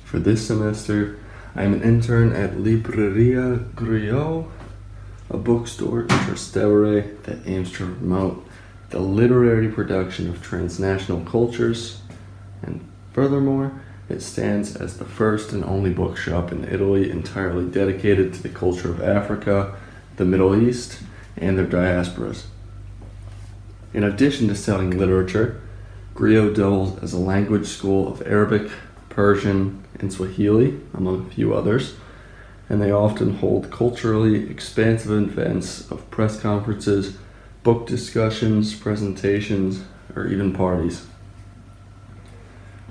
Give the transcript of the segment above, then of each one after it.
For this semester, I am an intern at Libreria Griot, a bookstore in Trastevere that aims to promote the literary production of transnational cultures, and furthermore, it stands as the first and only bookshop in Italy entirely dedicated to the culture of Africa, the Middle East, and their diasporas. In addition to selling literature, Griot doubles as a language school of Arabic, Persian, and Swahili, among a few others, and they often hold culturally expansive events of press conferences, book discussions, presentations, or even parties.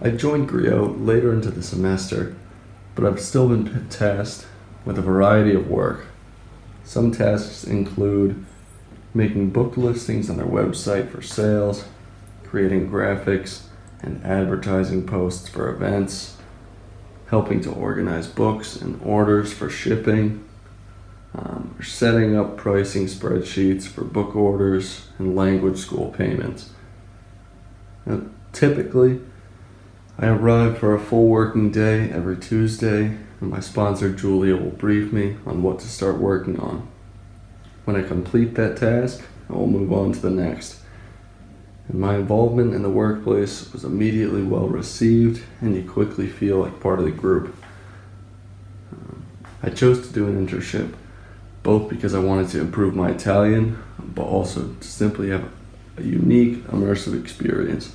I joined Griot later into the semester, but I've still been tasked with a variety of work. Some tasks include making book listings on their website for sales, creating graphics and advertising posts for events, helping to organize books and orders for shipping, setting up pricing spreadsheets for book orders and language school payments. Now, typically, I arrive for a full working day every Tuesday, and my sponsor Julia will brief me on what to start working on. When I complete that task, I will move on to the next. And my involvement in the workplace was immediately well received, and you quickly feel like part of the group. I chose to do an internship, both because I wanted to improve my Italian, but also to simply have a unique, immersive experience.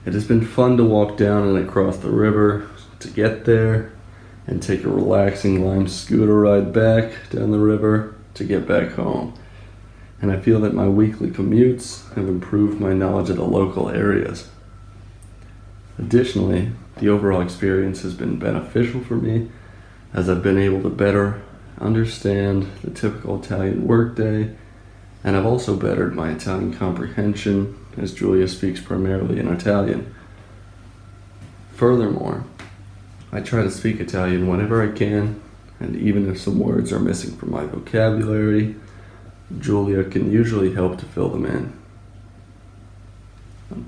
It has been fun to walk down and across the river to get there, and take a relaxing lime scooter ride back down the river to get back home. And I feel that my weekly commutes have improved my knowledge of the local areas. Additionally, the overall experience has been beneficial for me, as I've been able to better understand the typical Italian workday, and I've also bettered my Italian comprehension, as Julia speaks primarily in Italian. Furthermore, I try to speak Italian whenever I can, and even if some words are missing from my vocabulary, Julia can usually help to fill them in.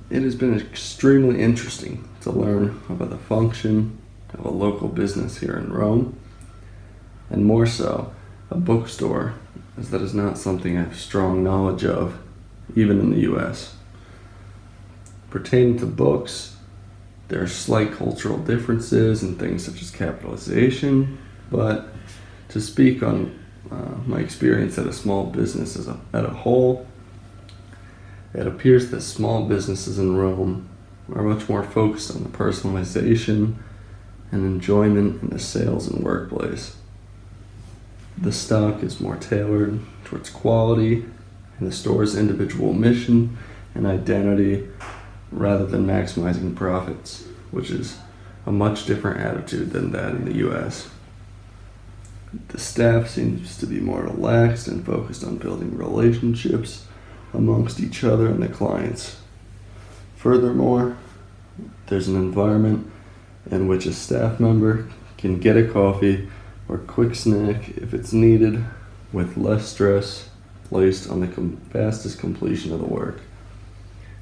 It has been extremely interesting to learn about the function of a local business here in Rome, and more so, a bookstore, as that is not something I have strong knowledge of, even in the US. Pertaining to books, there are slight cultural differences in things such as capitalization, but to speak on my experience at a small business as a whole, it appears that small businesses in Rome are much more focused on the personalization and enjoyment in the sales and workplace. The stock is more tailored towards quality and the store's individual mission and identity rather than maximizing profits, which is a much different attitude than that in the US. The staff seems to be more relaxed and focused on building relationships amongst each other and the clients. Furthermore, there's an environment in which a staff member can get a coffee or quick snack if it's needed, with less stress placed on the fastest completion of the work.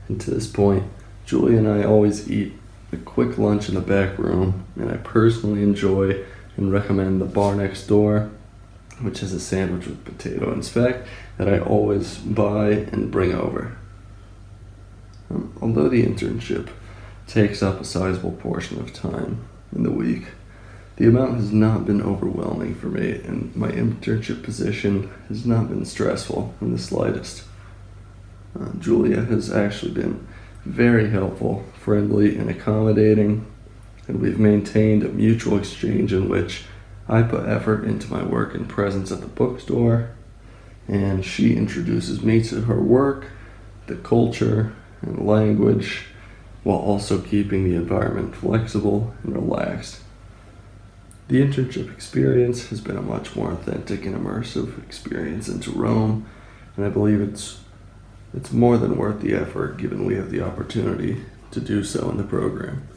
And to this point, Julie and I always eat a quick lunch in the back room, and I personally enjoy and recommend the bar next door, which is a sandwich with potato and speck that I always buy and bring over. Although the internship takes up a sizable portion of time in the week, the amount has not been overwhelming for me, and my internship position has not been stressful in the slightest. Julia has actually been very helpful, friendly, and accommodating, and we've maintained a mutual exchange in which I put effort into my work and presence at the bookstore, and she introduces me to her work, the culture, and language, while also keeping the environment flexible and relaxed. The internship experience has been a much more authentic and immersive experience into Rome, and I believe it's more than worth the effort given we have the opportunity to do so in the program.